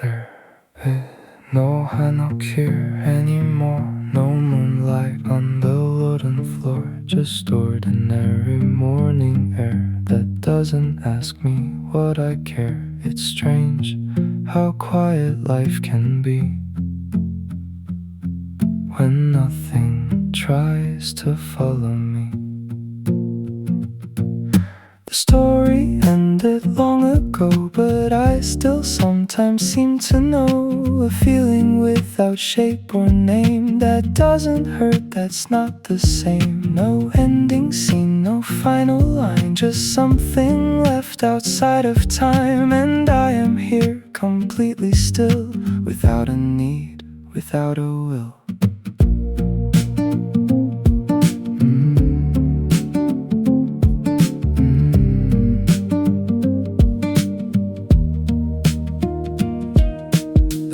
There is no Hanok here anymore. No moonlight on the wooden floor. Just ordinary morning air that doesn't ask me what I care. It's strange how quiet life can be when nothing tries to follow me. The story ended long ago, but I still sometimes seem to know a feeling without shape or name that doesn't hurt, that's not the same. No ending scene, no final line, just something left outside of time. And I am here completely still, without a need, without a will.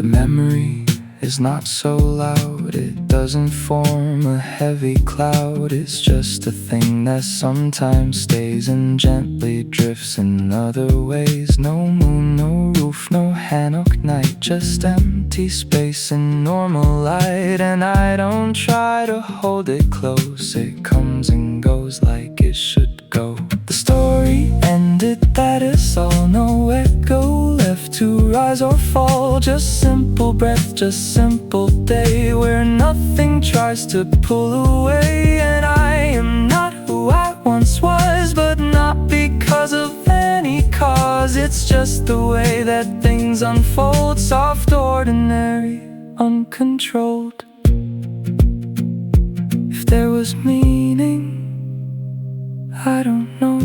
Memory is not so loud, it doesn't form a heavy cloud. It's just a thing that sometimes stays and gently drifts in other ways. No moon, no roof, no Hanok night, just empty space and normal light. And I don't try to hold it close, it comes and goes like it should go. The story ended, that is all. No echo left to rise or fall. Just simple breath, just simple day, where nothing tries to pull away. And I am not who I once was, but not because of any cause. It's just the way that things unfold, soft, ordinary, uncontrolled. If there was meaning, I don't know.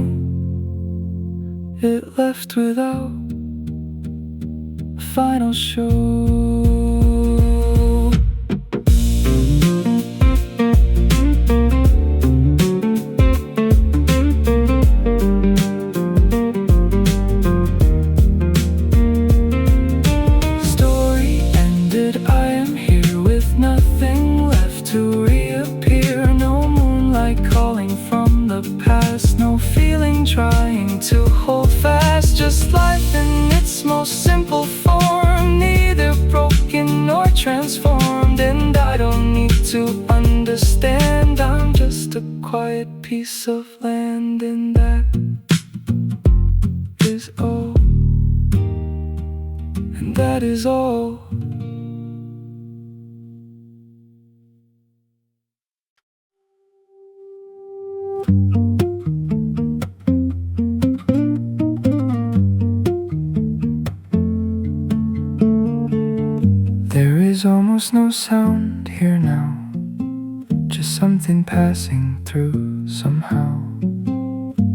It left without a final show. Story ended, I am here with nothing left to reappear. No moonlight calling from the past, no feeling trying to hold fast. Just life in its most simple form, neither broken nor transformed. And I don't need to understand, I'm just a quiet piece of land. And that is all, and that is all. There is almost no sound here now, just something passing through somehow.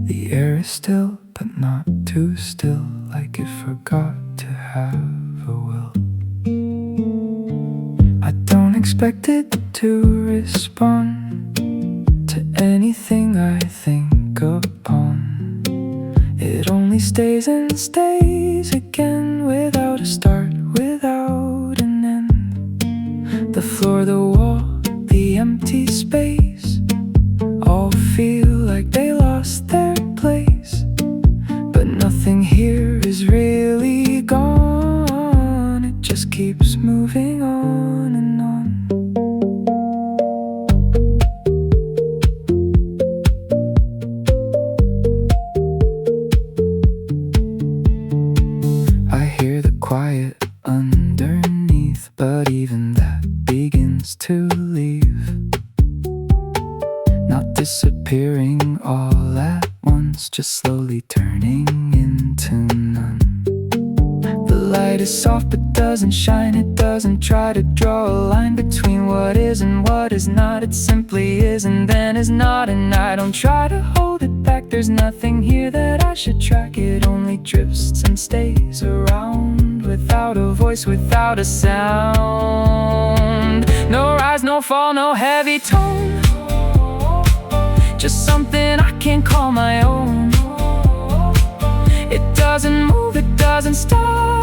The air is still, but not too still, like it forgot to have a will. I don't expect it to respond to anything I think upon. It only stays and stays again, without a start, without an end. The floor, the wall, the empty space, all feel like they lost their place. But nothing here is really gone, it just keeps moving on and on. I hear the quiet underneath, but even that begins to leave. Not disappearing all at once, just slowly turning into none. The light is soft but doesn't shine, it doesn't try to draw a line between what is and what is not. It simply is and then is not, and I don't try to hold it back. There's nothing here that I should track, it only drifts and stays around, without a voice, without a sound. No rise, no fall, no heavy tone, just something I can't call my own. It doesn't move, it doesn't stop,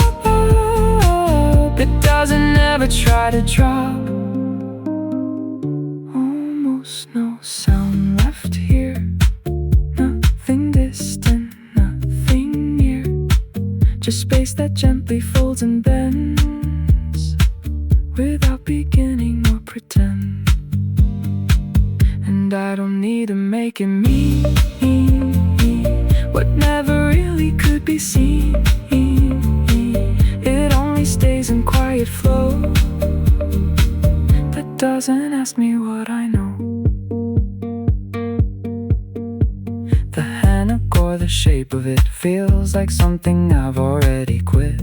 it doesn't ever try to drop. Almost no sound left here, nothing distant, nothing near, just space that gently folds and bends without beginning or pretend. And I don't need to make it mean what never really could be seen. It only stays in quiet flow that doesn't ask me what I know. The Hanok or the shape of it feels like something I've already quit.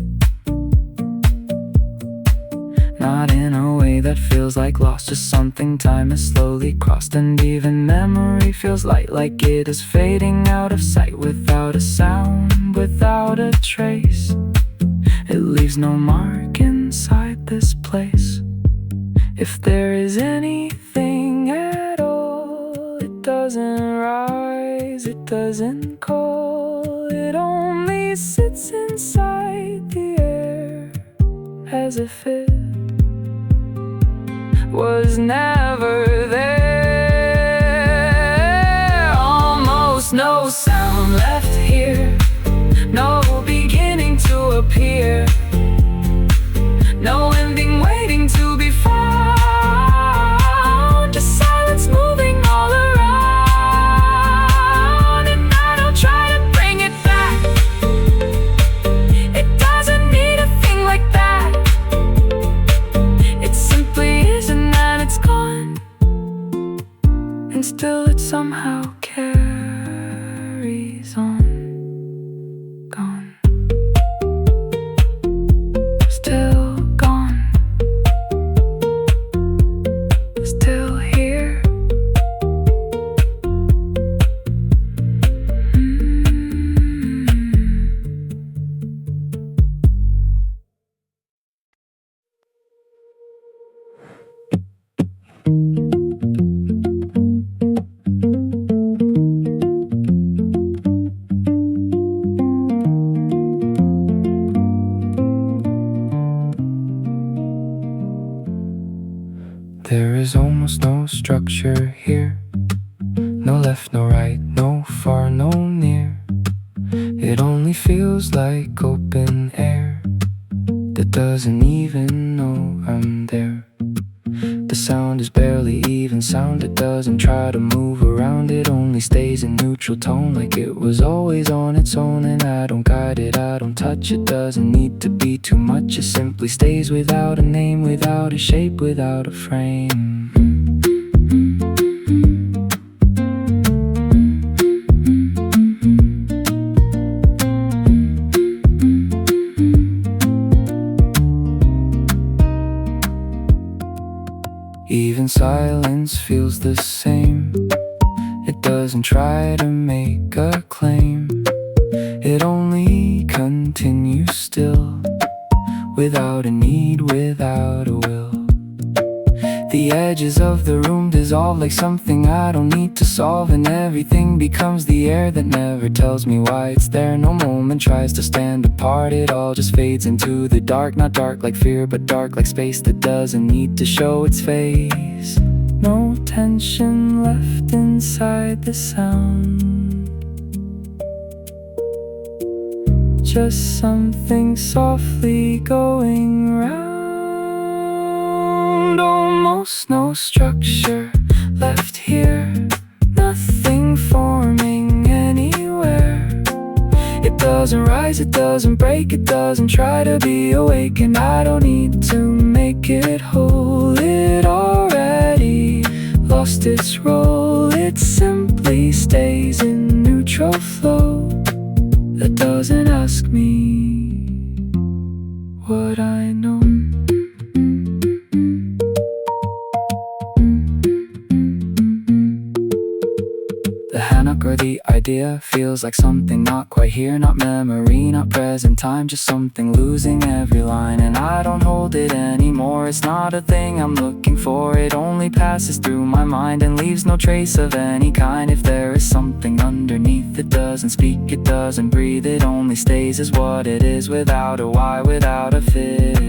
Not in a way that feels like lost, just something time has slowly crossed. And even memory feels light, like it is fading out of sight, without a sound, without a trace. It leaves no mark inside this place. If there is anything at all, it doesn't rise, it doesn't call. It only sits inside the air, as if it was never there. Almost no sound left here, no beginning to appear, no ending waiting to be found. Just silence moving all around, and I don't try to bring it back. It doesn't need a thing like that. It simply is, and then it's gone, and still it somehow carries on. Gone, still gone, still here. There is almost no structure here, no left, no right, no far, no near. It only feels like open air that doesn't even know I'm there. The sound is barely even sound, it doesn't try to move around. It only stays in neutral tone, like it was always on its own. And I don't guide it, I don't touch it, doesn't need to be too much. It simply stays without a name, without a shape, without a frame. Even silence feels the same. It doesn't try to make a claim. It only continues still, without a need, without a will. The edges of the room dissolve like something I don't need to solve, and everything becomes the air that never tells me why it's there. No moment tries to stand apart, it all just fades into the dark. Not dark like fear, but dark like space that doesn't need to show its face. No tension left inside the sound, just something softly going round. Almost no structure left here, nothing forming anywhere. It doesn't rise, it doesn't break, it doesn't try to be awake. And I don't need to make it whole, it already lost its role. It simply stays in neutral flow that doesn't ask me what I know. The Hanok or the idea feels like something not quite here, not memory, not present time, just something losing every line. And I don't hold it anymore, it's not a thing I'm looking for. It only passes through my mind and leaves no trace of any kind. If there is something underneath, it doesn't speak, it doesn't breathe, it only stays as what it is, without a why, without a fix.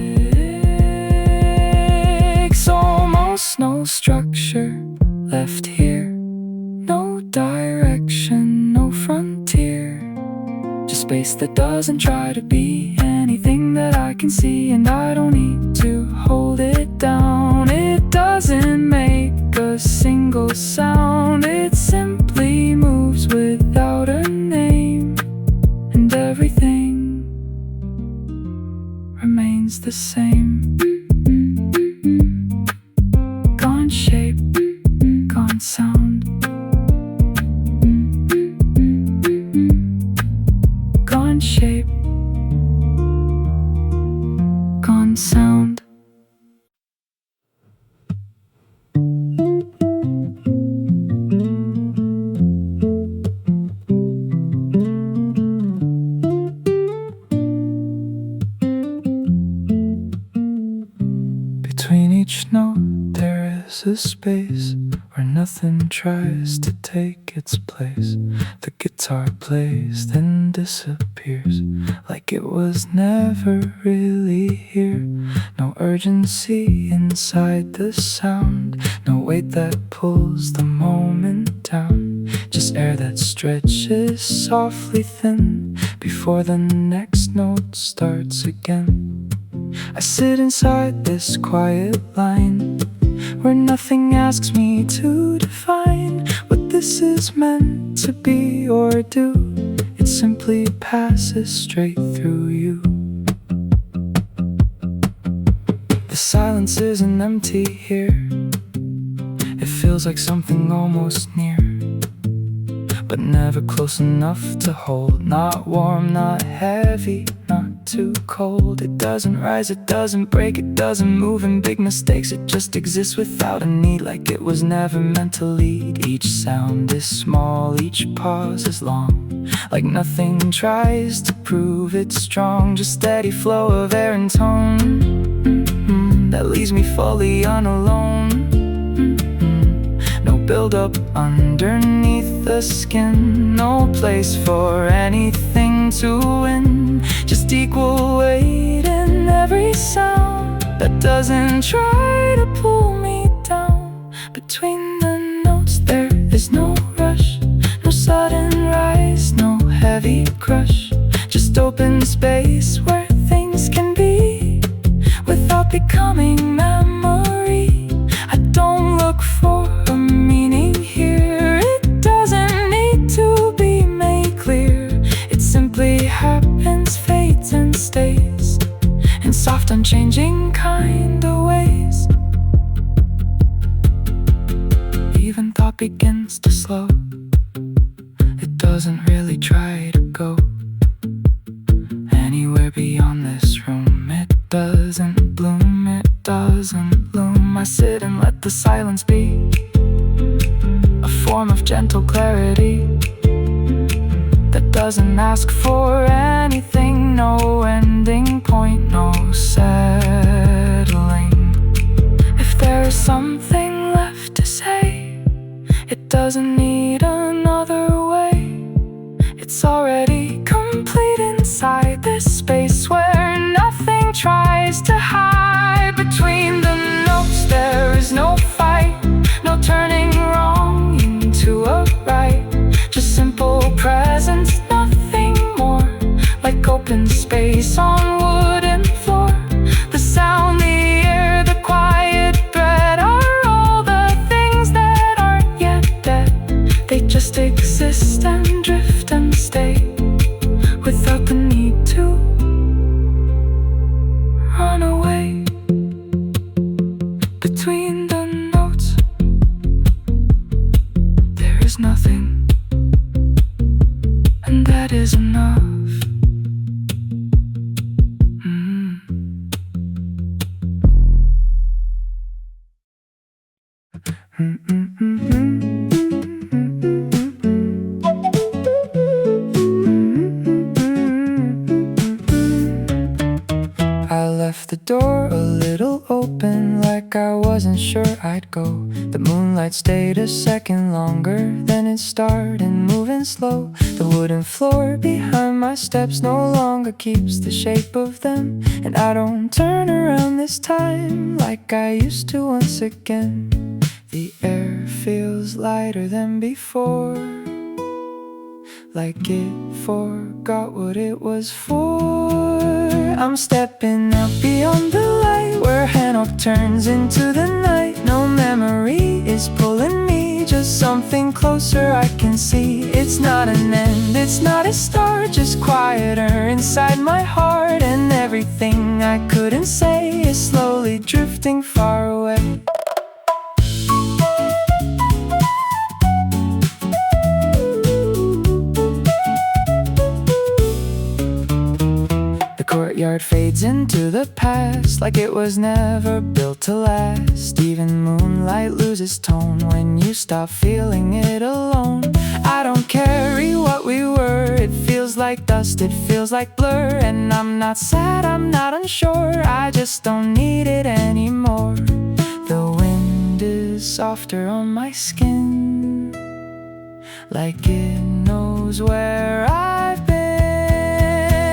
Almost no structure left here, no direction, no frontier, just space that doesn't try to be anything that I can see, and I don't need to hold it down. It doesn't make a single sound, it simply moves without a name, and everything remains the same. Gone shape, gone sound. Gone shape, gone sound. Between each note there is a space where nothing tries to take its place. The guitar plays, then disappears, like it was never really here. No urgency inside the sound, no weight that pulls the moment down. Just air that stretches softly thin before the next note starts again. I sit inside this quiet line where nothing asks me to define what this is meant to be or do. It simply passes straight through you. The silence isn't empty here. It feels like something almost near, but never close enough to hold. Not warm, not heavy, not too cold. It doesn't rise, it doesn't break, it doesn't move in big mistakes. It just exists without a need, like it was never meant to lead. Each sound is small, each pause is long, like nothing tries to prove it's strong. Just steady flow of air and tone that leaves me fully unalone. No build up underneath the skin, no place for anything to win. Just equal weight in every sound that doesn't try to pull me down. Between the notes there is no rush, no sudden rise, no heavy crush. Just open space where things can be without becoming memory. I don't look for a meaning here, it doesn't need to be made clear. It simply happens, fades and stays in soft unchanging kind of ways. Even thought begins to slow, it doesn't really try to go anywhere beyond this room. It doesn't bloom, it doesn't loom. I sit and let the silence be a form of gentle clarity that doesn't ask for anything. No ending point, no settling. If there is something left to say, it doesn't need another way. It's already complete inside this space where nothing tries to hide. Between the notes there is no fight, no turning wrong into a right. Just simple presence, nothing more, like open space on wooden floor. The sound, the air, the quiet breath are all the things that aren't yet dead. They just exist and drift and stay without the need to run away. Between the notes there is nothing, and that is enough. I left the door a little open, like I wasn't sure I'd go. The moonlight stayed a second longer, then it started moving slow. The wooden floor behind my steps no longer keeps the shape of them, and I don't turn around this time like I used to once again. The air feels lighter than before. like it forgot what it was for. I'm stepping out beyond the light, where Hanok turns into the night. No memory is pulling me, just something closer I can see. It's not an end, it's not a start, just quieter inside my heart. And everything I couldn't say is slowly drifting far away. Courtyard fades into the past, like it was never built to last. Even moonlight loses tone when you stop feeling it alone. I don't carry what we were, it feels like dust, it feels like blur. And I'm not sad, I'm not unsure, I just don't need it anymore. The wind is softer on my skin, like it knows where I've been.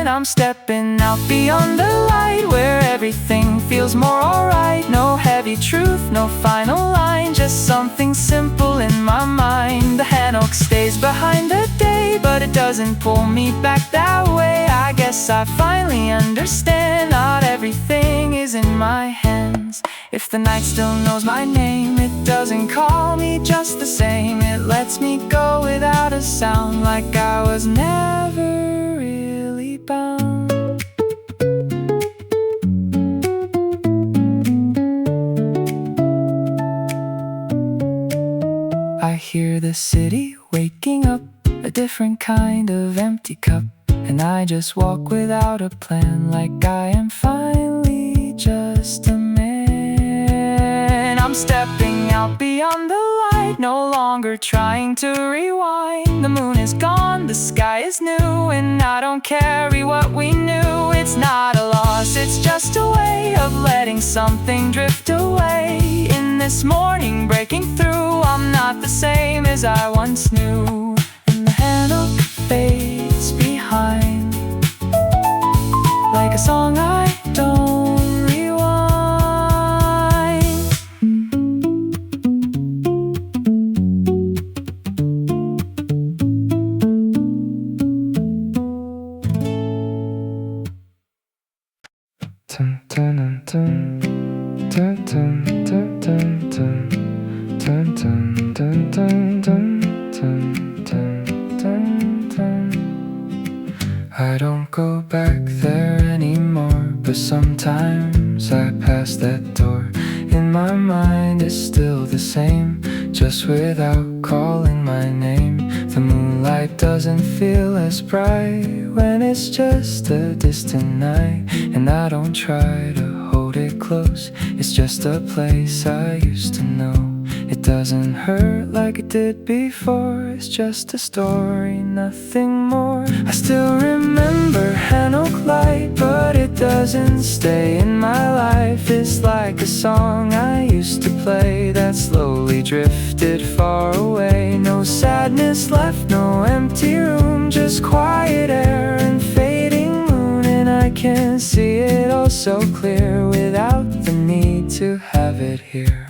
I'm stepping out beyond the light, where everything feels more alright. No heavy truth, no final line, just something simple in my mind. The Hanok stays behind the day, but it doesn't pull me back that way. I guess I finally understand, not everything is in my hands. If the night still knows my name, it doesn't call me just the same. It lets me go without a sound, like I was never really bound. I hear the city waking up, a different kind of empty cup. And I just walk without a plan, like I am finally just a man. I'm stepping out beyond the light, no longer trying to rewind. The moon is gone, the sky is new, and I don't carry what we knew. It's not a loss, it's just a way of letting something drift away. In this morning breaking through, I'm not the same as I once knew. And the Hanok fades behind, like a song I don't rewind. Dun dun dun dun dun dun dun dun dun dun dun dun dun dun dun. I don't go back there anymore, but sometimes I pass that door. In my mind it's still the same, just without calling my name. The moonlight doesn't feel as bright when it's just a distant night. And I don't try to hold it close, it's just a place I used to know. It doesn't hurt like it did before, it's just a story, nothing more. I still remember Hanok light, but it doesn't stay in my life. It's like a song I used to play that slowly drifted far away. No sadness left, no empty room, just quiet air and fading moon. And I can see it all so clear without the need to have it here.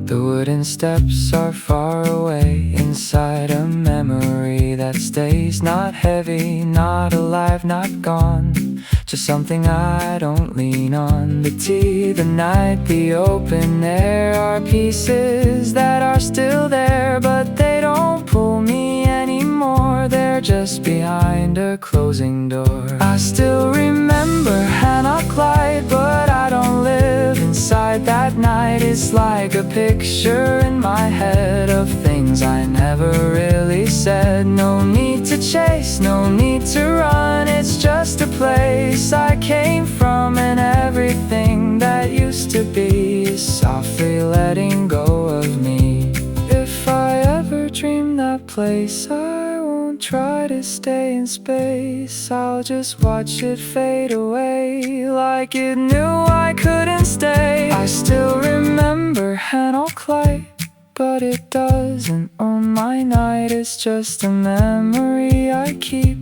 The wooden steps are far away inside a memory that stays, not heavy, not alive, not gone, just something I don't lean on. The tea, the night, the open air are pieces that are still there, but they don't pull me anymore. They're just behind a closing door. I still remember Hanok light, but I don't live inside that night. It's like a picture in my head of things I never really said. No need to chase, no need to run, it's just a place I came from. And everything that used to be is softly letting go of me. If I ever dream that place, I won't try to stay in space. I'll just watch it fade away, like it knew I couldn't stay. I still remember Hanok light, but it doesn't own my night. It's just a memory I keep,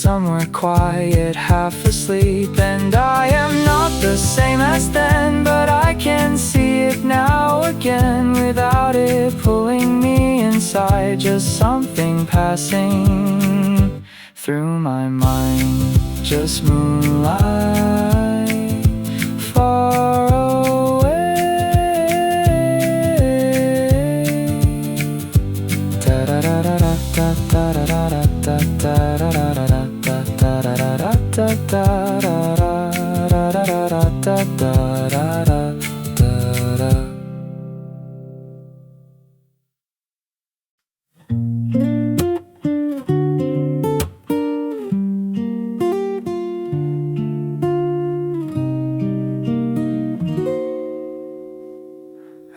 somewhere quiet, half asleep. And I am not the same as then, but I can see it now again, without it pulling me inside. Just something passing through my mind, just moonlight far away. Da da da da da da da da da da da da da da da da da.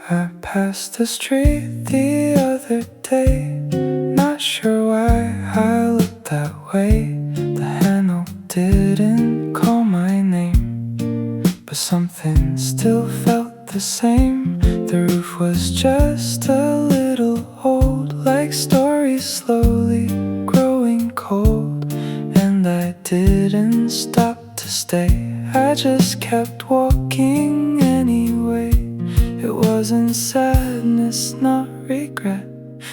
I passed the street the other day, not sure why I looked that way. The Hanok didn't call my name, but something still felt the same. The roof was just a little old, like stories slowly growing cold. And I didn't stop to stay, I just kept walking anyway. It wasn't sadness, not regret,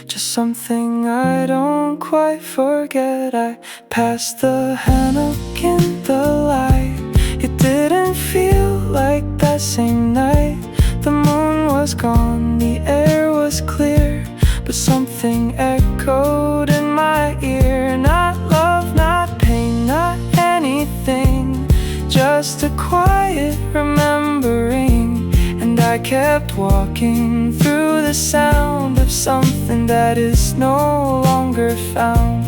just something I don't quite forget. I passed the Hanok in the light. It didn't feel like that same night. The moon was gone, the air was clear, but something echoed in my ear. Not love, not pain, not anything, just a quiet remembering. And I kept walking through the sound of something that is no longer found.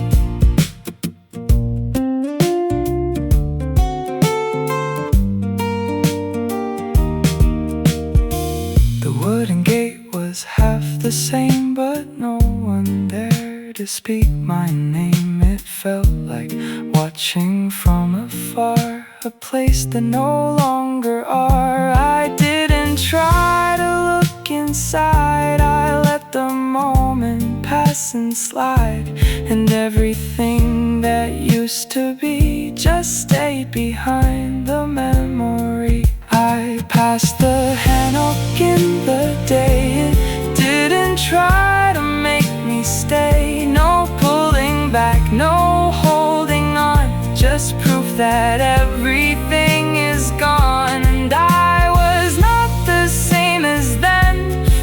The wooden gate was half the same, but no one there to speak my name. It felt like watching from afar, a place that no longer are. I didn't try to look inside, I let the moment pass and slide. And everything that used to be just stayed behind the memory. I passed the Hanok in the day. It didn't try to make me stay. No pulling back, no holding on, just proof that everything is gone. And I was not the same as then,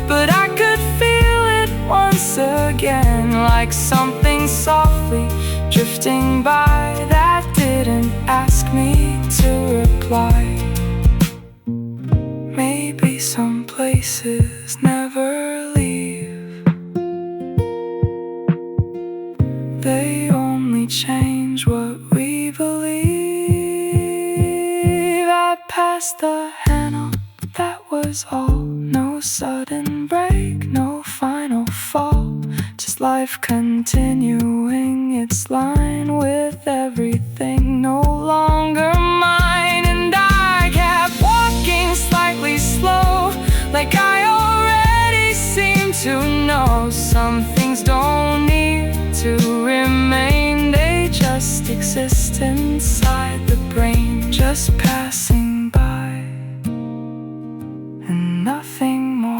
but I could feel it once again, like something softly drifting by that didn't ask me to reply. Maybe some places never leave, they only change what we believe. I passed the Hanok, that was all. No sudden break, no final fall, just life continuing its line with everything no longer mine. And I kept walking slightly slow, like I already seem to know some things don't need to remain, they just exist inside the brain, just passing by and nothing more.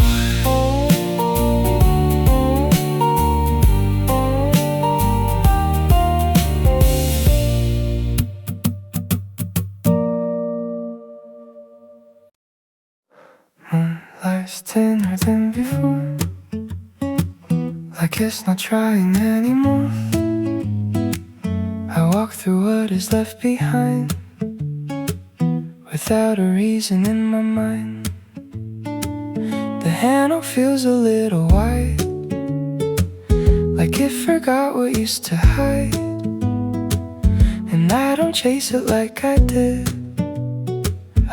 Moonlight's thinner than before, like it's not trying anymore. I walk through what is left behind, without a reason in my mind. The Hanok feels a little white, like it forgot what used to hide. And I don't chase it like I did,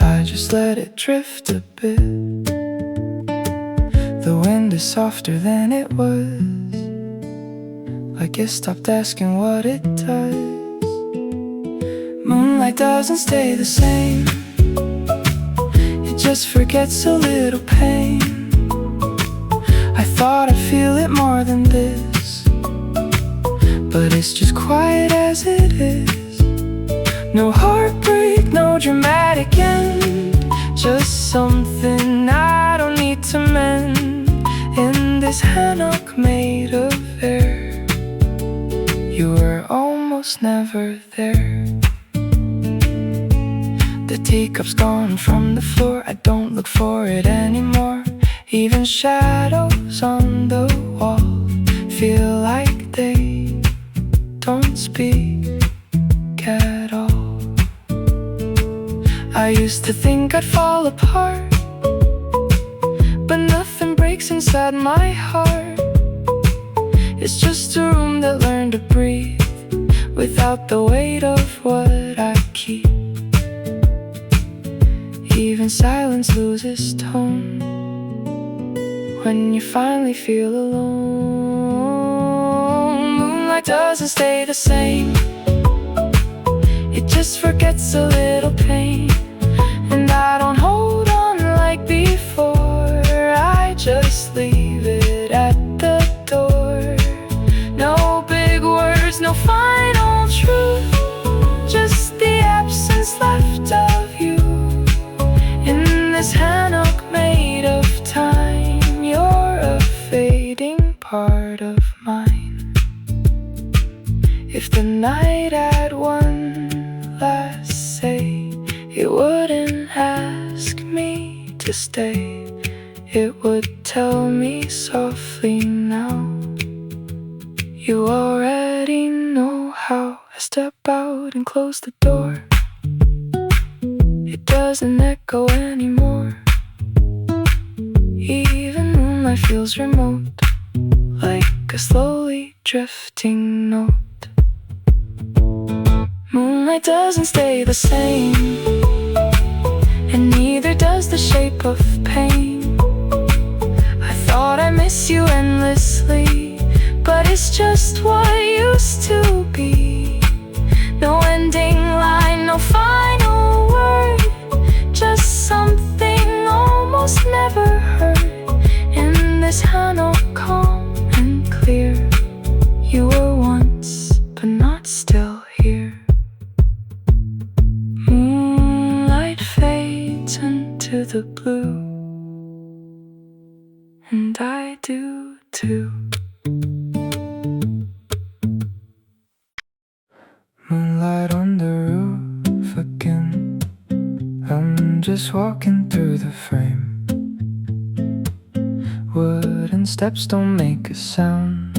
I just let it drift a bit. The wind is softer than it was, like it stopped asking what it does. Moonlight doesn't stay the same, it just forgets a little pain. I thought I'd feel it more than this, but it's just quiet as it is. No heartbreak, no dramatic end, just something I don't need to mend. In this hanok made of air, you were almost never there. The teacup's gone from the floor, I don't look for it anymore. Even shadows on the wall feel like they don't speak at all. I used to think I'd fall apart, but nothing breaks inside my heart. It's just a room that learned to breathe without the weight of what I keep. Even silence loses tone when you finally feel alone. Moonlight doesn't stay the same, it just forgets a little pain. And I don't hold on like before, I just leave it at the door. No big words, no final truth, just the absence left of you. In this hanok made of time, you're a fading part of mine. If the night had one last say, it wouldn't ask me to stay. It would tell me softly now, you already know how. I step out and close the door, it doesn't echo anymore. Even moonlight feels remote, like a slowly drifting note. Moonlight doesn't stay the same, and neither does the shape of pain. I thought I miss you endlessly, but it's just what used to be. No ending line, no final word, just something almost never heard. In this hanok calm and clear, you were once, but not still here. Moonlight fades into the blue, and I do too. Moonlight on the roof again, I'm just walking through the frame. Wooden steps don't make a sound,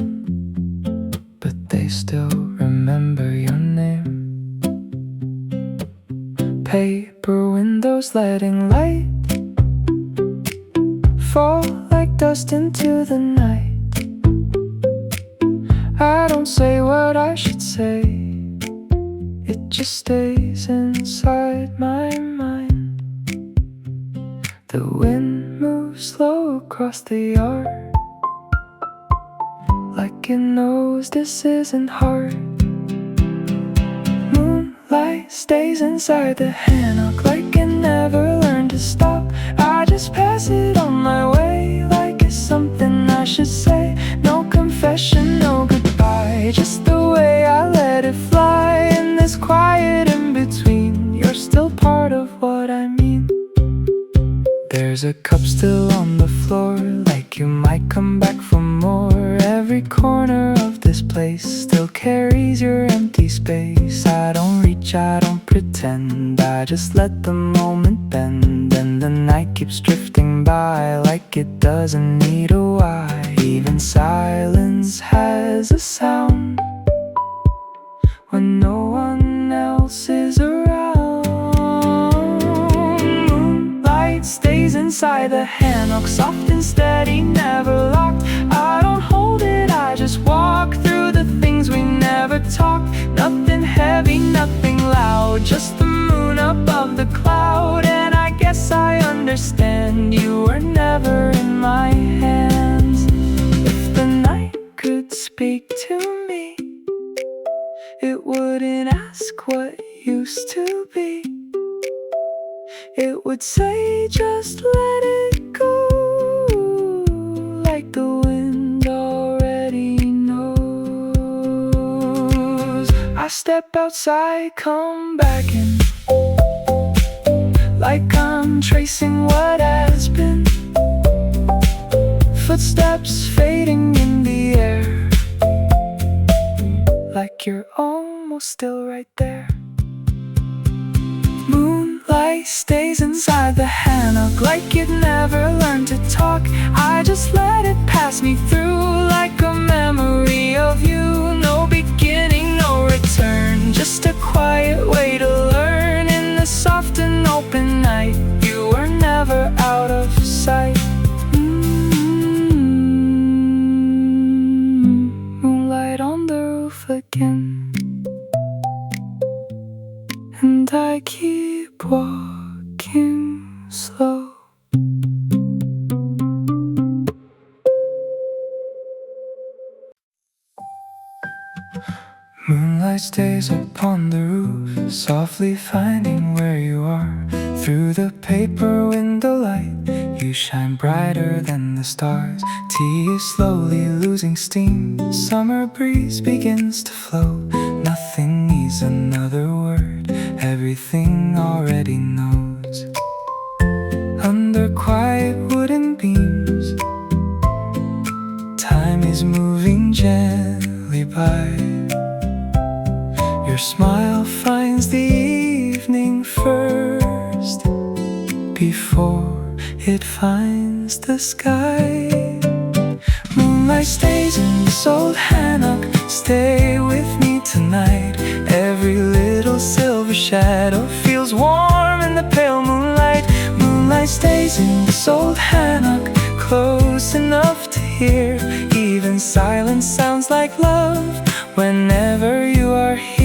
but they still remember your name. Paper windows letting light fall like dust into the night. I don't say what I should say, it just stays inside my mind. The wind moves slow across the yard, like it knows this isn't hard. Moonlight stays inside the hanok, like it never learned to stop. I just pass it on my way, like it's something I should say. No confession, no goodbye, just the way I let it fly. In this quiet in between, you're still part of what I mean. There's a cup still on the floor, like you might come back for more. Every corner of this place still carries your empty space. I don't reach, I don't pretend, I just let the moment bend. And the night keeps drifting by, like it doesn't need a why. Even silence has a sound when no one else is around. Moonlight stays inside the hanok, soft and steady, never locked. I don't hold it, I just walk through the things we never talk. Nothing heavy, nothing loud, just the moon above the cloud. And I guess I understand, you were never in my hands. If the night could speak to me, it wouldn't ask what used to be. It would say just let it go, like the wind already knows. I step outside, come back in, like I'm tracing what has been. Footsteps fading in the air, like you're almost still right there. Moonlight stays inside the hanok, like you'd never learned to talk. I just let it pass me through, like a memory of you. No beginning, no return, just a quiet way to learn. In the soft and open night, you were never out of sight. Moonlight on the roof again, and I keep walking slow. Moonlight stays upon the roof, softly finding where you are. Through the paper window light, you shine brighter than the stars. Tea is slowly losing steam, summer breeze begins to flow. Nothing needs another word, everything already knows. Under quiet wooden beams, time is moving gently by. Your smile finds the evening first, before it finds the sky. Moonlight stays in this old hanok, stay with me tonight. Every little silver shadow feels warm in the pale moonlight. Moonlight stays in this old hanok, close enough to hear. Even silence sounds like love whenever you are here.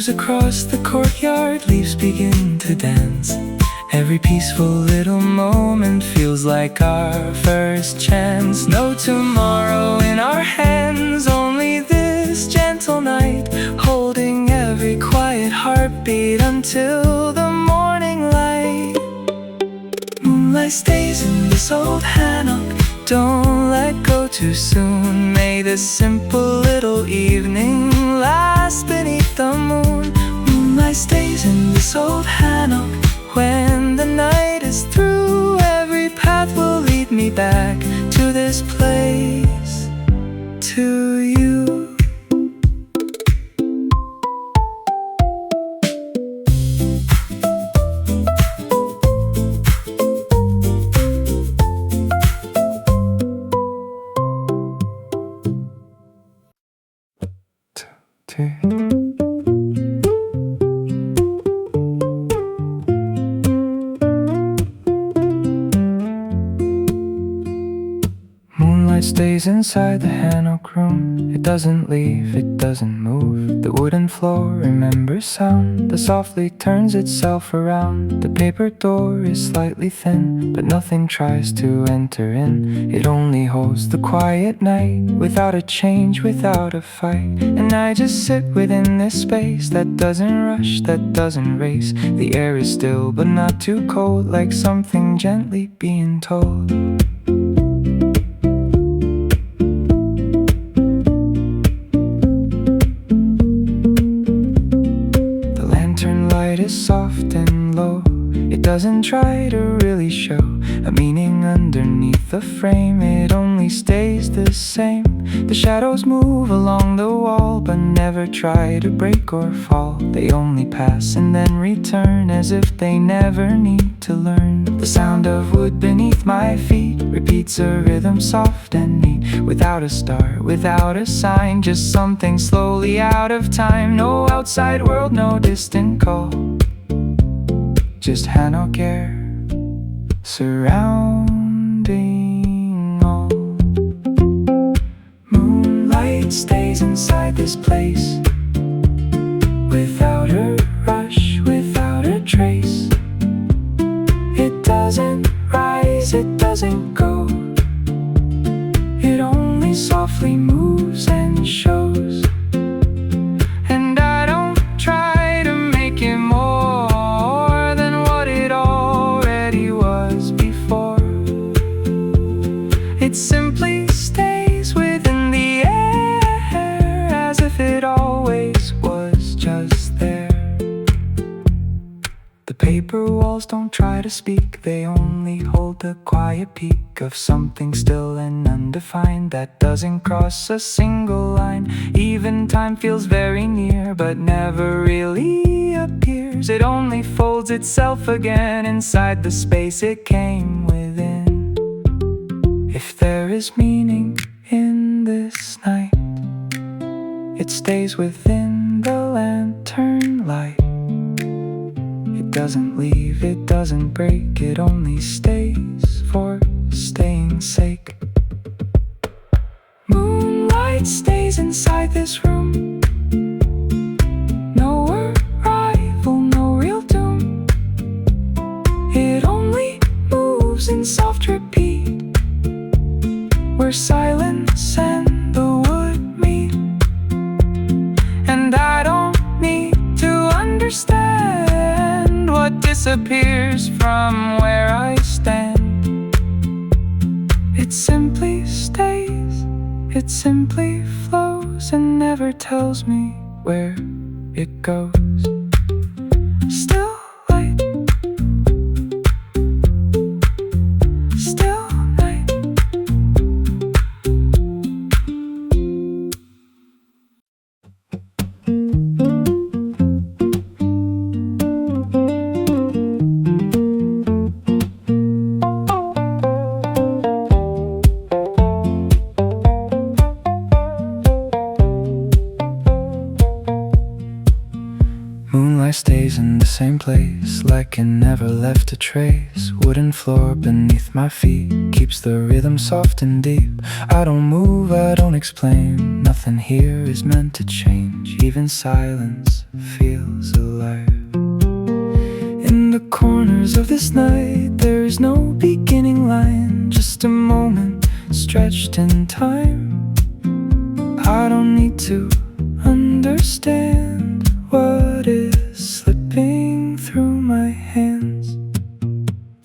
Across the courtyard, leaves begin to dance. Every peaceful little moment feels like our first chance. No tomorrow in our hands, only this gentle night, holding every quiet heartbeat until the morning light. Moonlight stays in this old hanok, don't let go too soon. May this simple little evening last beneath the moon. Moonlight stays in this old hanok, when the night is through, every path will lead me back to this place, to you. Moonlight stays inside the hanok room. It doesn't leave, it doesn't move. The wooden floor remembers sound that softly turns itself around. The paper door is slightly thin, but nothing tries to enter in. It only holds the quiet night, without a change, without a fight. And I just sit within this space that doesn't rush, that doesn't race. The air is still but not too cold, like something gently being told. Is soft and low, it doesn't try to really show a meaning underneath the frame. It only stays the same. The shadows move along the wall, but never try to break or fall. They only pass and then return, as if they never need to learn. The sound of wood beneath my feet repeats a rhythm soft and neat, without a start, without a sign, just something slowly out of time. No outside world, no distant call, just hanok air surrounding all. Moonlight stays inside this place, without a rush, without a trace. It doesn't rise, it doesn't go, it only softly moves and shows. And I don't try to make it more than to speak, they only hold the quiet peak of something still and undefined that doesn't cross a single line. Even time feels very near but never really appears. It only folds itself again inside the space it came within. If there is meaning in this night, it stays within the lantern light. It doesn't leave, it doesn't break, it only stays for staying's sake. Moonlight stays inside this room. No arrival, no real doom. It only moves in soft repeat, where silence and the wood meet. And I don't need to understand what disappears from where I stand. It simply stays, it simply flows, and never tells me where it goes. Still light, still night. Moonlight stays in the same place, like it never left a trace. Wooden floor beneath my feet keeps the rhythm soft and deep. I don't move, I don't explain, nothing here is meant to change. Even silence feels alive. In the corners of this night, there is no beginning line, just a moment stretched in time. I don't need to understand what is slipping through my hands.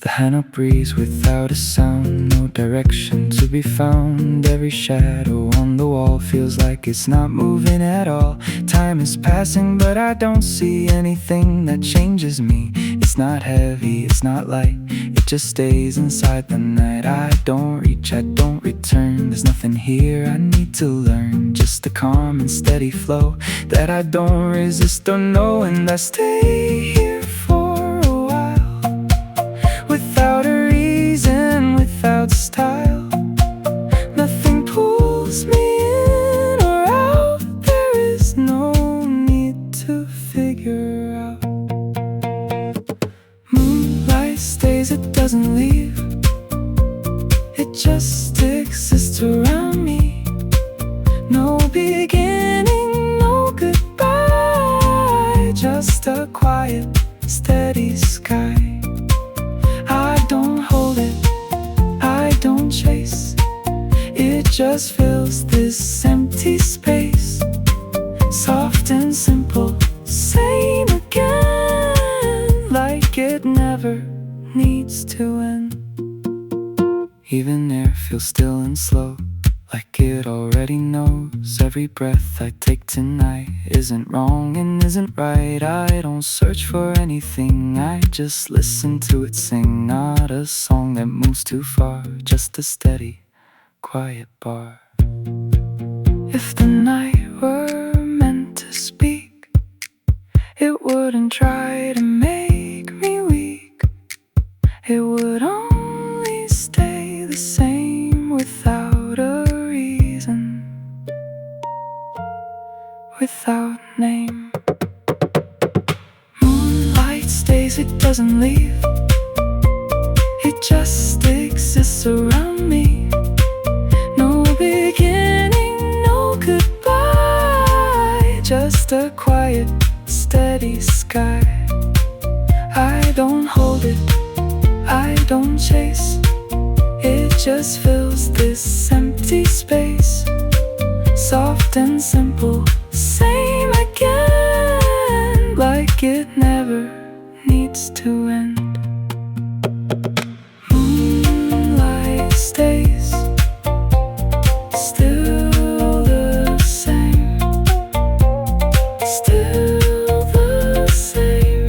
The Hanok breeze without a sound, no direction to be found. Every shadow on the wall feels like it's not moving at all. Time is passing but I don't see anything that changes me. It's not heavy, it's not light, it just stays inside the night. I don't reach, I don't return, there's nothing here I need to learn. Just a calm and steady flow that I don't resist or know. And I stay here for a while, without a reason, without style. Nothing pulls me in or out, there is no need to figure out. Moonlight stays, it doesn't leave, it just exists around me. No beginning, no goodbye, just a quiet, steady sky. I don't hold it, I don't chase, it just fills this empty space. Soft and simple, same again, like it never needs to end. Even air feels still and slow, like it already knows. Every breath I take tonight isn't wrong and isn't right. I don't search for anything, I just listen to it sing. Not a song that moves too far, just a steady, quiet bar. If the night were meant to speak, it wouldn't try to make me weak. It would only stay the same without a reason, without name. Moonlight stays, it doesn't leave, it just exists around me. No beginning, no goodbye, just a quiet, steady sky. I don't hold it, I don't chase, it just fills this empty space. Soft and simple, same again, like it never needs to end. Moonlight stays, still the same, still the same.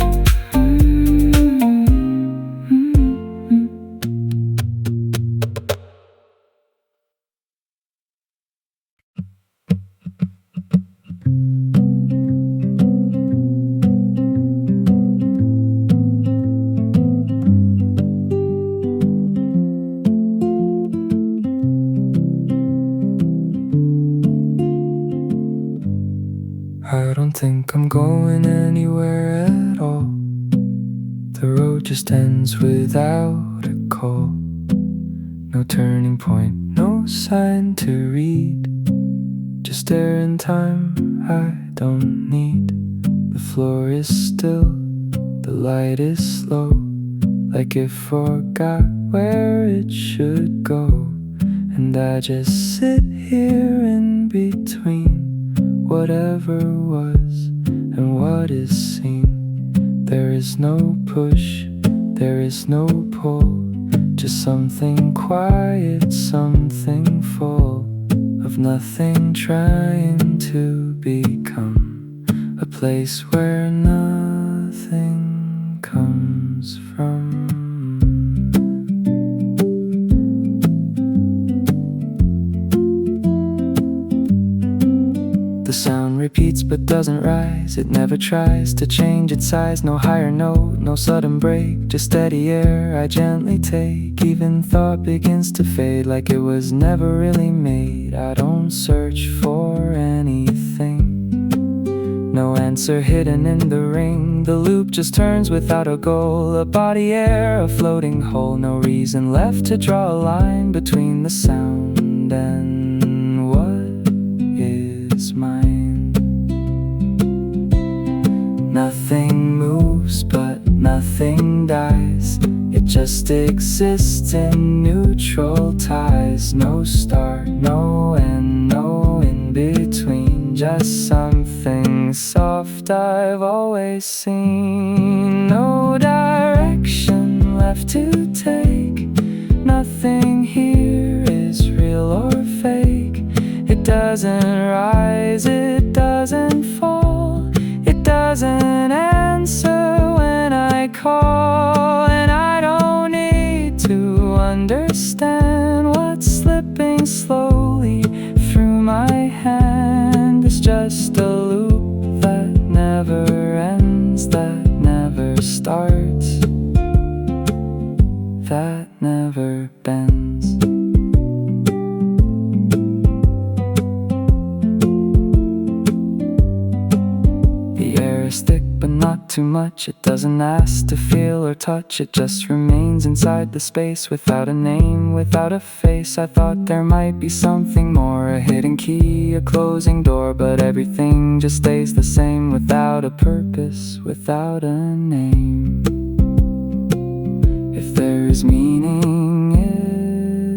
don't think I'm going anywhere at all. The road just ends without a call. No turning point, no sign to read. Just there in time I don't need. The floor is still, the light is slow, like it forgot where it should go. And I just sit here in between whatever was and what is seen. There is no push, there is no pull, just something quiet, something full of nothing, trying to become a place where nothing comes from. The sound repeats but doesn't rise. It never tries to change its size. No higher note, no sudden break, just steady air I gently take. Even thought begins to fade, like it was never really made. I don't search for anything, no answer hidden in the ring. The loop just turns without a goal. A body air, a floating hole. No reason left to draw a line between the sound and what is mine. Nothing moves but nothing dies. It just exists in neutral ties. No start, no end, no in between. Just something soft I've always seen. No direction left to take. Nothing here is real or fake. It doesn't rise, it doesn't fall, it doesn't answer when I call. And I don't need to understand what's slipping slowly through my hand. It's just a loop that never ends, that never starts, that never bends. The air is thick but not too much. It doesn't ask to feel or touch. It just remains inside the space, without a name, without a face. I thought there might be something more, a hidden key, a closing door. But everything just stays the same, without a purpose, without a name. If there is meaning,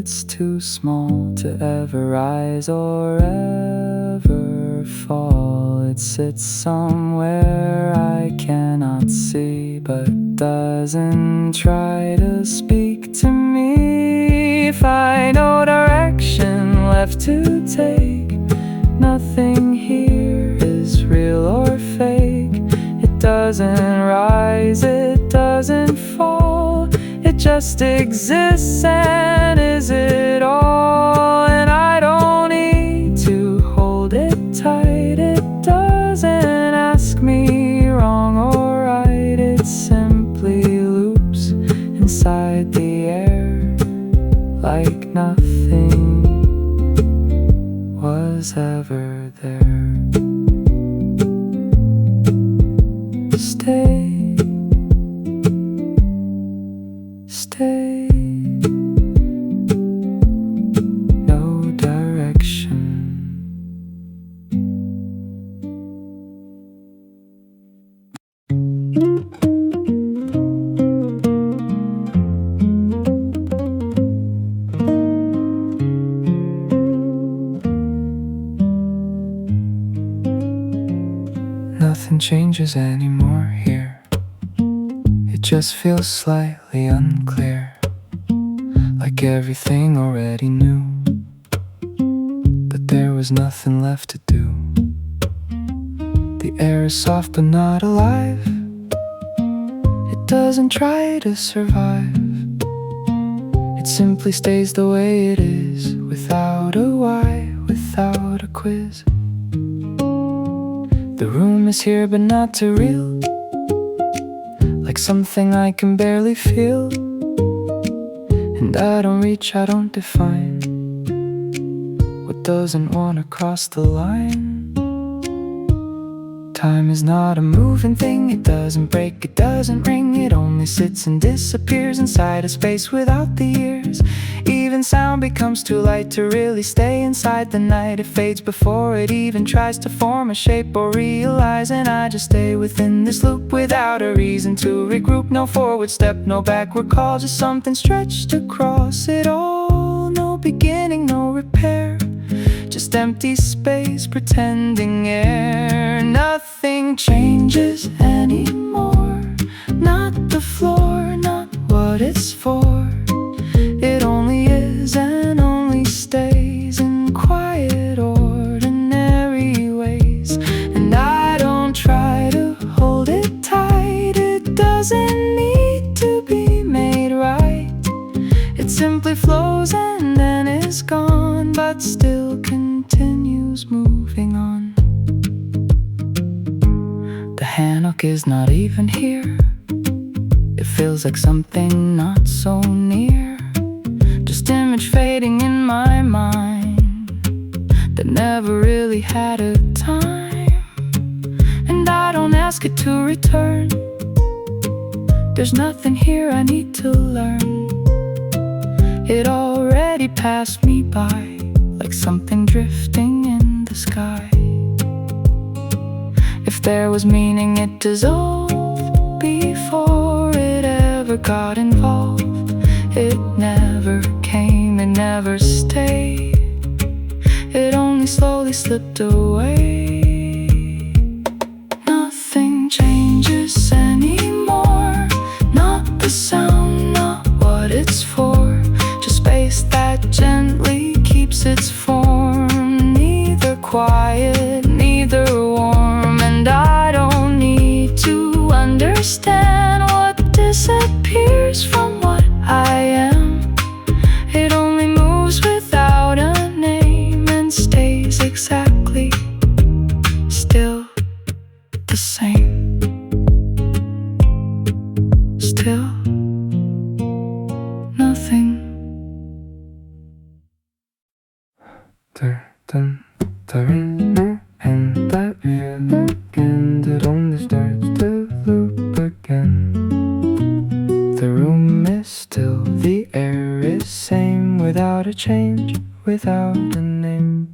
it's too small to ever rise or ever fall. It sits somewhere I cannot see, but doesn't try to speak to me. If I no direction left to take, nothing here is real or fake. It doesn't rise, it doesn't fall, it just exists. And is it all? And I don't need to hold it tight. It doesn't ask me wrong or right. It simply loops inside the air, like nothing was ever there. Stay, stay, no direction. Nothing changes anymore here. It just feels slightly unclear, like everything already knew, but there was nothing left to do. The air is soft but not alive. It doesn't try to survive. It simply stays the way it is, without a why, without a quiz. The room is here but not too real, like something I can barely feel. And I don't reach, I don't define what doesn't want to cross the line. Time is not a moving thing, it doesn't break, it doesn't ring, it only sits and disappears inside a space without the years. Even sound becomes too light to really stay inside the night. It fades before it even tries to form a shape or realize, and I just stay within this loop without a reason to regroup. No forward step, no backward call, just something stretched across it all. No beginning, no repair, just empty space, pretending air. Nothing changes anymore, not the floor, not what it's for. It only is and only stays in quiet, ordinary ways. And I don't try to hold it tight, it doesn't need to be made right. It simply flows and then is gone, but still continues moving on. The Hanok is not even here, it feels like something not so near. Just image fading in my mind that never really had a time. And I don't ask it to return, there's nothing here I need to learn. It already passed me by, like something drifting in the sky. If there was meaning, it dissolved before it ever got involved. It never came, it never stayed, it only slowly slipped away. Nothing changes anymore, not the sound, not what it's for. Just space that gently keeps its form, neither quiet, neither warm. And I don't need to understand what disappears from what I am. It only moves without a name and stays exactly still the same. Still nothing. There is no end that you again, that only starts to loop again. The room is still, the air is same, without a change, without a name.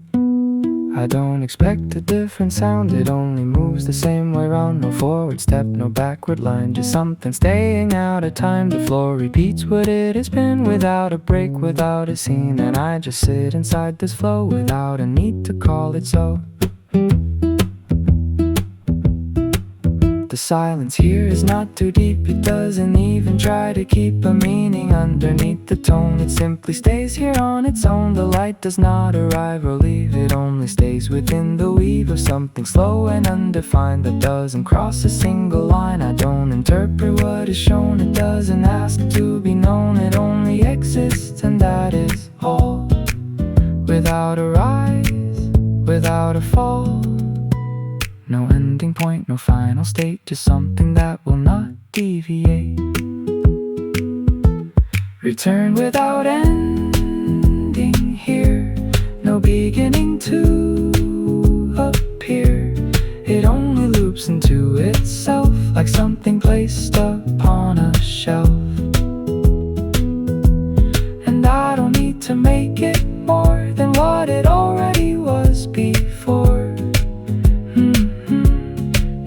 I don't expect a different sound, it only moves the same way round. No forward step, no backward line, just something staying out of time. The floor repeats what it has been, without a break, without a scene. And I just sit inside this flow, without a need to call it so. The silence here is not too deep, it doesn't even try to keep a meaning underneath the tone. It simply stays here on its own. The light does not arrive or leave, it only stays within the weave of something slow and undefined that doesn't cross a single line. I don't interpret what is shown, it doesn't ask to be known. It only exists and that is all, without a rise, without a fall. No ending point, no final state, just something that will not deviate. Return without ending here, no beginning to appear. It only loops into itself, like something placed upon a shelf. And I don't need to make it more than what it already was before.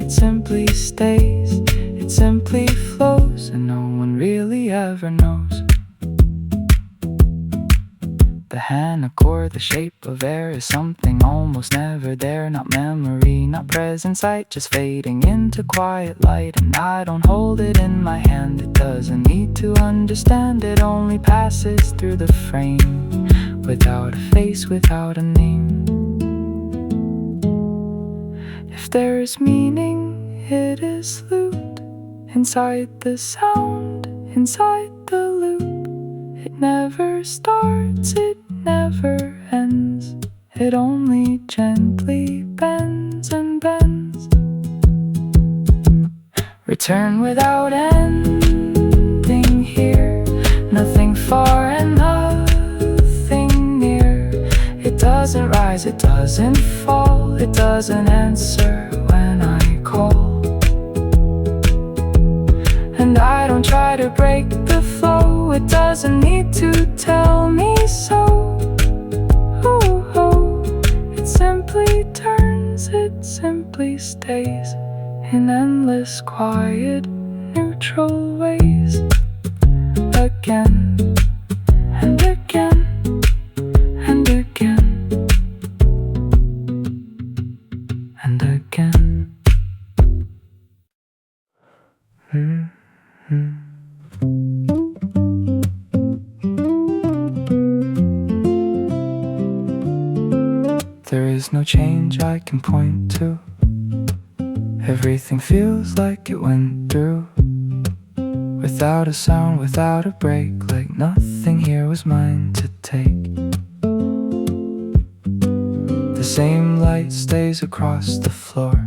Simply stays, it simply flows, and no one really ever knows. The Hanok, or the shape of air, is something almost never there. Not memory, not present sight, just fading into quiet light. And I don't hold it in my hand, it doesn't need to understand. It only passes through the frame, without a face, without a name. If there is meaning, it is looped inside the sound, inside the loop. It never starts, it never ends. It only gently bends and bends. Return without ending here, nothing far and nothing near. It doesn't rise, it doesn't fall, it doesn't answer when I don't try to break the flow. It doesn't need to tell me so. It simply turns, it simply stays in endless, quiet, neutral ways. Again and again and again and again. There is no change I can point to. Everything feels like it went through without a sound, without a break, like nothing here was mine to take. The same light stays across the floor.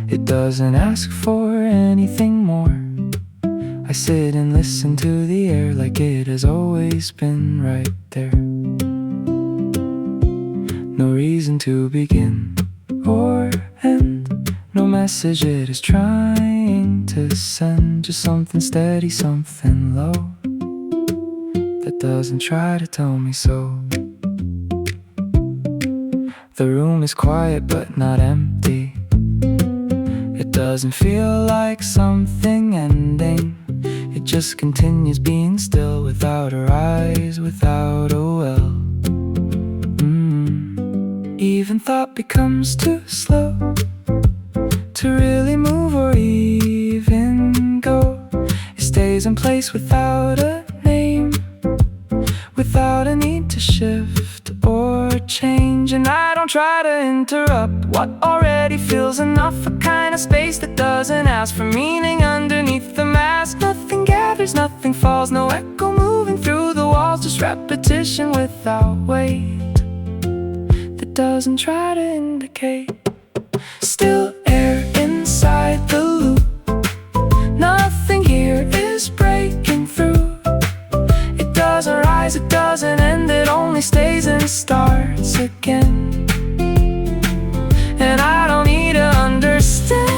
It doesn't ask for anything more. I sit and listen to the air like it has always been right there. No reason to begin or end. No message it is trying to send. Just something steady, something low that doesn't try to tell me so. The room is quiet but not empty. It doesn't feel like something ending. It just continues being still without her eyes, without a well. Even thought becomes too slow to really move or even go. It stays in place without a name, without a need to shift or change. And I don't try to interrupt what already feels enough. A kind of space that doesn't ask for meaning underneath the mask. Nothing gathers, nothing falls, no echo moving through the walls. Just repetition without weight that doesn't try to indicate. Still air inside the loop. Nothing here is breaking through. It doesn't rise, it doesn't end. It only stays and starts again. And I don't need to understand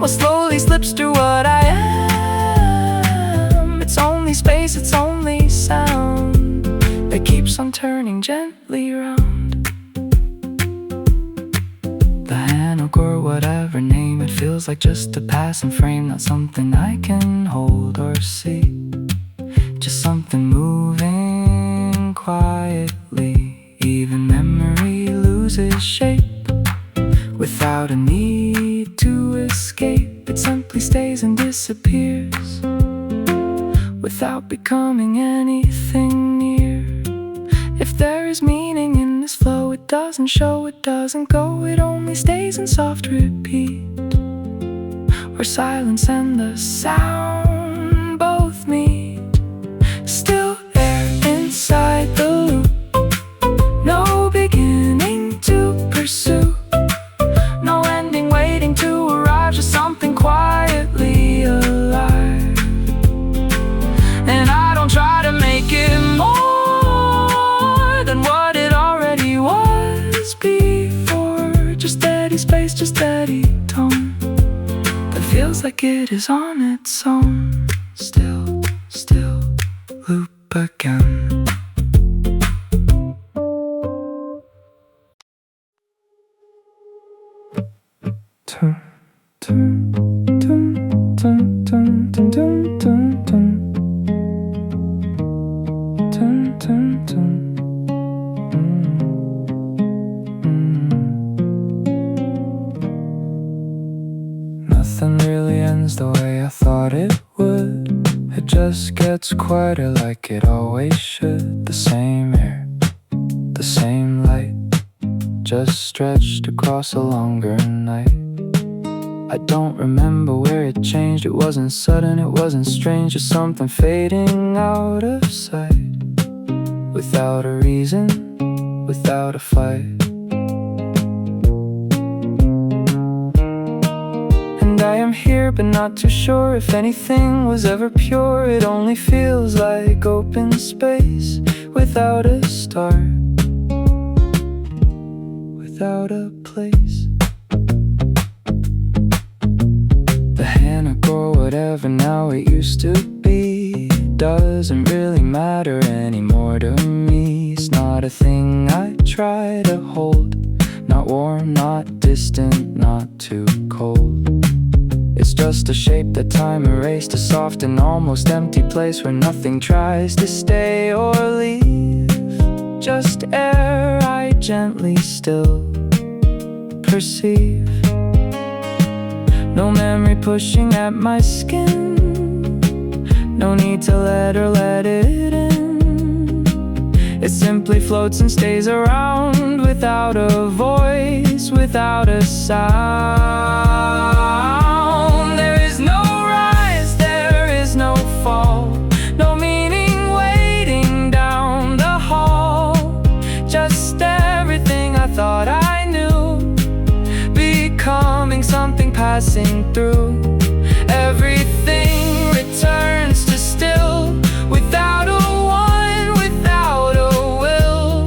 what slowly slips through what I am. It's only space, it's only sound that keeps on turning gently round. The Hanok or whatever name, it feels like just a passing frame, not something I can hold or see. Just something moving quietly. Even memory loses shape without a need to escape. It simply stays and disappears without becoming anything near. If there is meaning in this flow, it doesn't show, it doesn't go. It only stays in soft repeat, where silence and the sound both meet. Still air inside the loop. No beginning to pursue, no ending waiting to arrive. Just something quietly alive. And I don't try to make it more than what it already was before. Just steady space, just steady tone that feels like it is on its own. Still loop again. Turn, turn, turn, turn, turn, turn, turn, turn, turn, turn, turn. Nothing really ends the way I thought it would. It just gets quieter like it always should. The same air, the same light, just stretched across a longer night. I don't remember where it changed. It wasn't sudden, it wasn't strange. Just something fading out of sight, without a reason, without a fight. And I am here but not too sure if anything was ever pure. It only feels like open space without a start, without a place. The Hanok or whatever forever, now it used to be. Doesn't really matter anymore to me. It's not a thing I try to hold. Not warm, not distant, not too cold. It's just a shape that time erased. A soft and almost empty place where nothing tries to stay or leave. Just air I gently still perceive. No memory pushing at my skin. No need to let it in. It simply floats and stays around without a voice, without a sound. There is no rise, there is no fall. No meaning waiting down the hall. Just everything I thought I knew, becoming something passing through. Everything returns to still, without a one, without a will.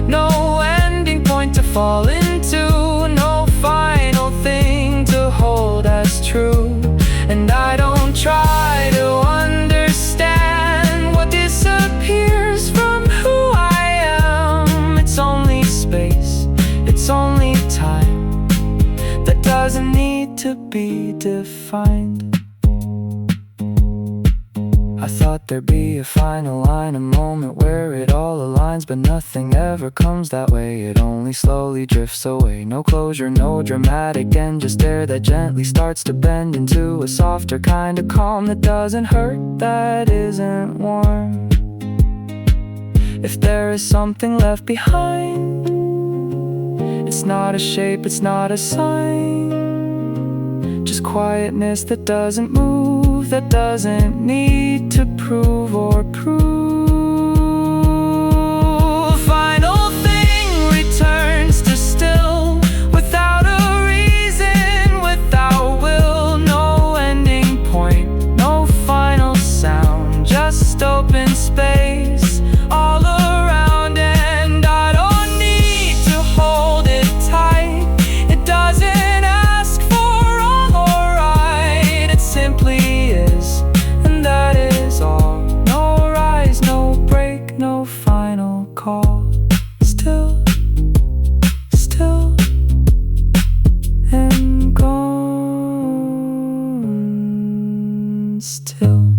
No ending point to fall into, no final thing to hold as true. And I don't try to understand what disappears from who I am. It's only space, it's only time that doesn't need to be defined. I thought there'd be a final line, a moment where it all aligns, but nothing ever comes that way. It only slowly drifts away. No closure, no dramatic end, just air that gently starts to bend into a softer kind of calm that doesn't hurt, that isn't warm. If there is something left behind, it's not a shape, it's not a sign. Just quietness that doesn't move, that doesn't need to prove or prove. Final thing returns to still, without a reason, without will. No ending point, no final sound, just open space all around. And I don't need to hold it tight. It doesn't ask for wrong or right. It simply is, and that is all. No rise, no break, no final call. Still, still, and gone. Still.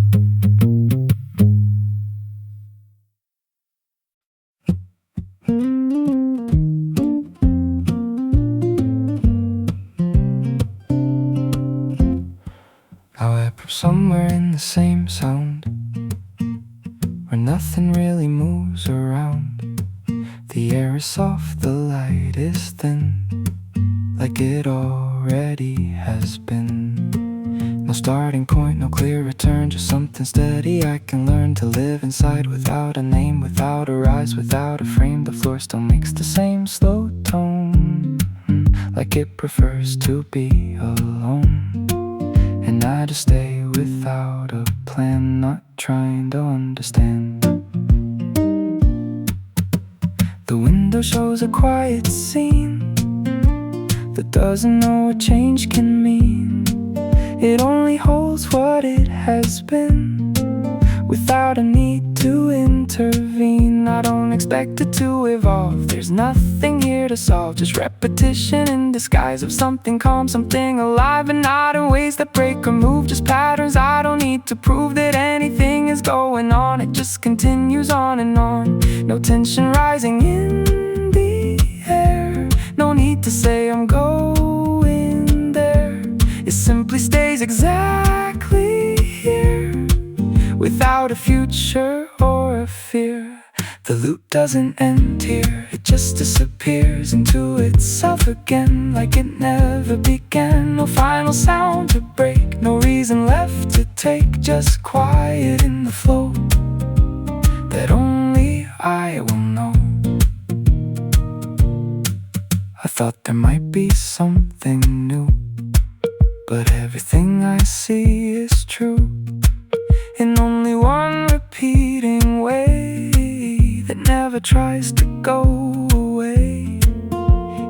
However, somewhere in the same sound, where nothing really moves around, the air is soft, the light is thin, like it already has been. No starting point, no clear return, just something steady I can learn to live inside, without a name, without a rise, without a frame. The floor still makes the same slow tone, like it prefers to be alone. And I just stay without a plan, not trying to understand. The window shows a quiet scene that doesn't know what change can mean. It only holds what it has been, without a need to intervene. I don't expect it to evolve, there's nothing here to solve, just repetition in disguise of something calm, something alive, and not in ways that break or move, just patterns. I don't need to prove that anything is going on, it just continues on and on. No tension rising in the air, no need to say I'm going there. It simply stays exactly here, without a future or a fear. The loop doesn't end here, it just disappears into itself again, like it never began. No final sound to break, no reason left to take, just quiet in the flow that only I will know. I thought there might be something new, but everything I see is true, in only one repeating way that never tries to go away.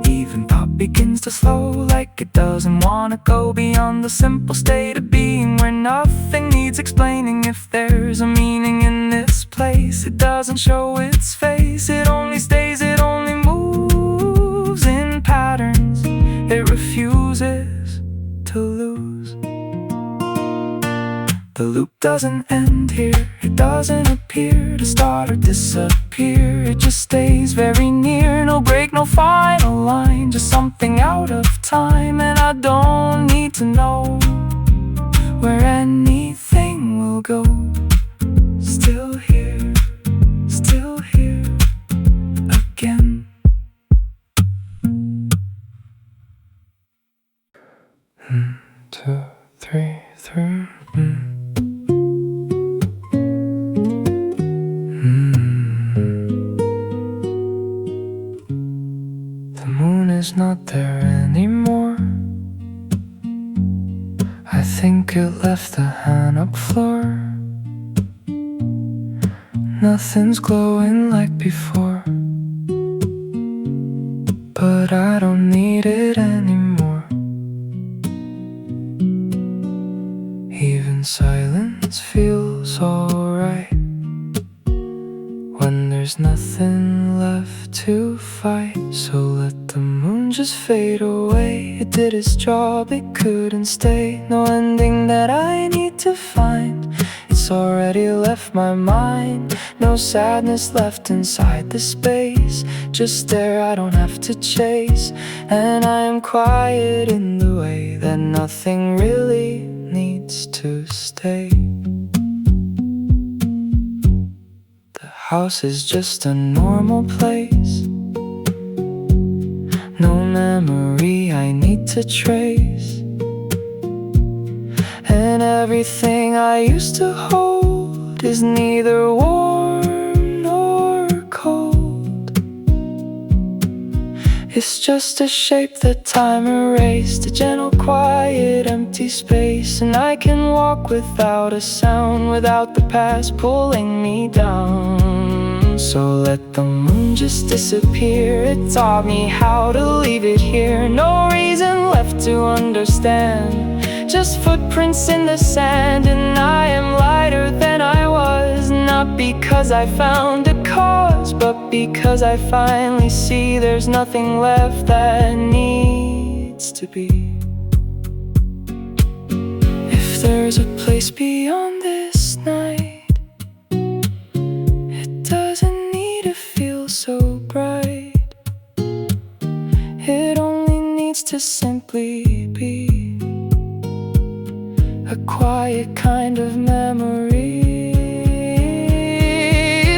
Even thought begins to slow, like It doesn't wanna go beyond the simple state of being where nothing needs explaining. If there's a meaning in this place, it doesn't show its face. It only stays, it only moves in patterns it refuses to lose. The loop doesn't end here, it doesn't appear to start or disappear. It just stays very near, no break, no final line, just something out of time. And I don't need to know where anything will go. Still here again. 1, 2, 3, 3. The moon is not there anymore. I think it left the Hanok floor. Nothing's glowing like before, but I don't need it anymore. Even silence feels alright when there's nothing left to fight. So let the moon just fade away. It did its job, it couldn't stay. No ending that I need to find. It's already left my mind. No sadness left inside the space. Just there, I don't have to chase. And I am quiet in the way that nothing really needs to stay. The house is just a normal place. No memory I need to trace. And everything I used to hold is neither warm nor cold. It's just a shape that time erased. A gentle, quiet, empty space. And I can walk without a sound, without the past pulling me down. So let the moon just disappear. It taught me how to leave it here. No reason left to understand, just footprints in the sand. And I am lighter than I was, not because I found a cause, but because I finally see there's nothing left that needs to be. If there's a place beyond this night, it doesn't need to feel so bright. It only needs to simply be a quiet kind of memory.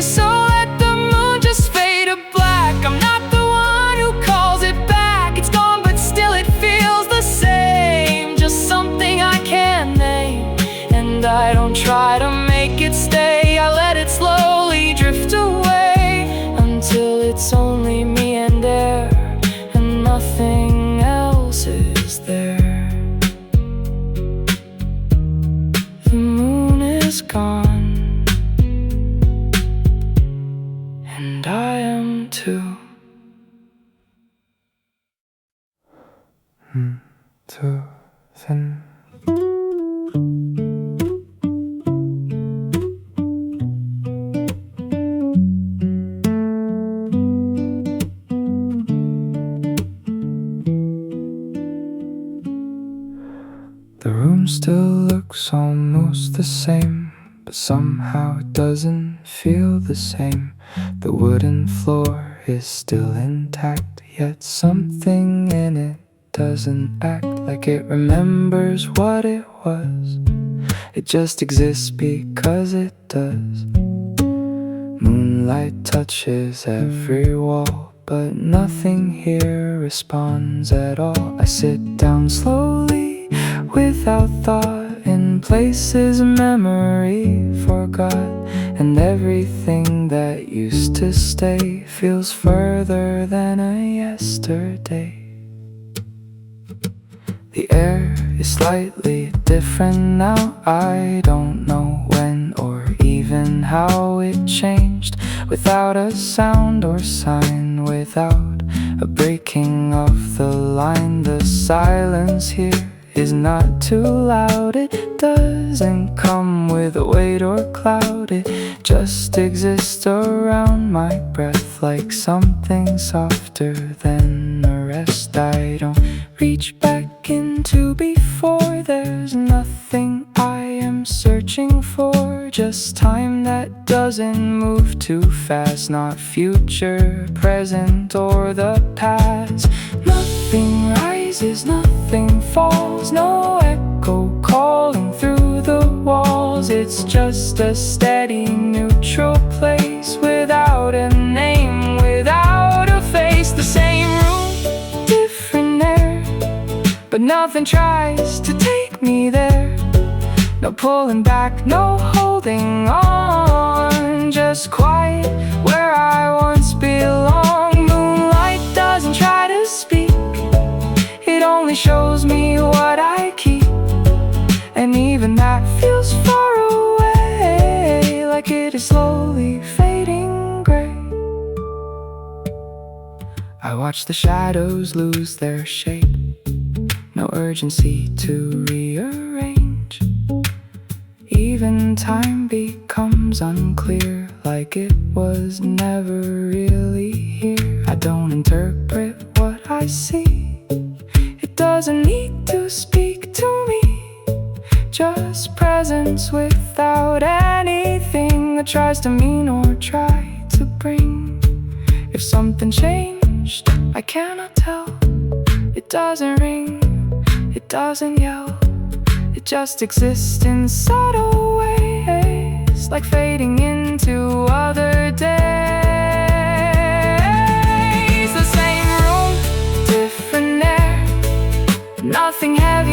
So let the moon just fade to black. I'm not the one who calls it back. It's gone, but still it feels the same. Just something I can't name. And I don't try to make it stay. I let it slowly drift away until it's only me and air, and nothing else is there. The moon is gone, and I am too. 1, 2, 3. The room still looks almost the same, but somehow it doesn't feel the same. The wooden floor is still intact, yet something in it doesn't act like it remembers what it was. It just exists because it does. Moonlight touches every wall, but nothing here responds at all. I sit down slowly without thought in places memory forgot, and everything that used to stay feels further than a yesterday. The air is slightly different now. I don't know when or even how it changed. Without a sound or sign, without a breaking of the line, the silence here is not too loud. It doesn't come with a weight or cloud. It just exists around my breath like something softer than the rest. I don't reach back into before. There's nothing I am searching for, just time that doesn't move too fast. Not future, present, or the past. Nothing rises, nothing falls, no echo calling through the walls. It's just a steady neutral place, without a name, without a face. The same room, different air, but nothing tries to take me there. No pulling back, no holding on, just quiet where I once belonged. Moonlight doesn't try to speak, it only shows me what I keep. And even that feels far away, like it is slowly fading gray. I watch the shadows lose their shape, no urgency to rearrange. Even time becomes unclear, like it was never really here. I don't interpret what I see, it doesn't need to speak to me. Just presence without anything that tries to mean or try to bring. If something changed, I cannot tell. It doesn't ring, it doesn't yell, it just exists in subtle ways, like fading into other days. The same room, different air, nothing heavy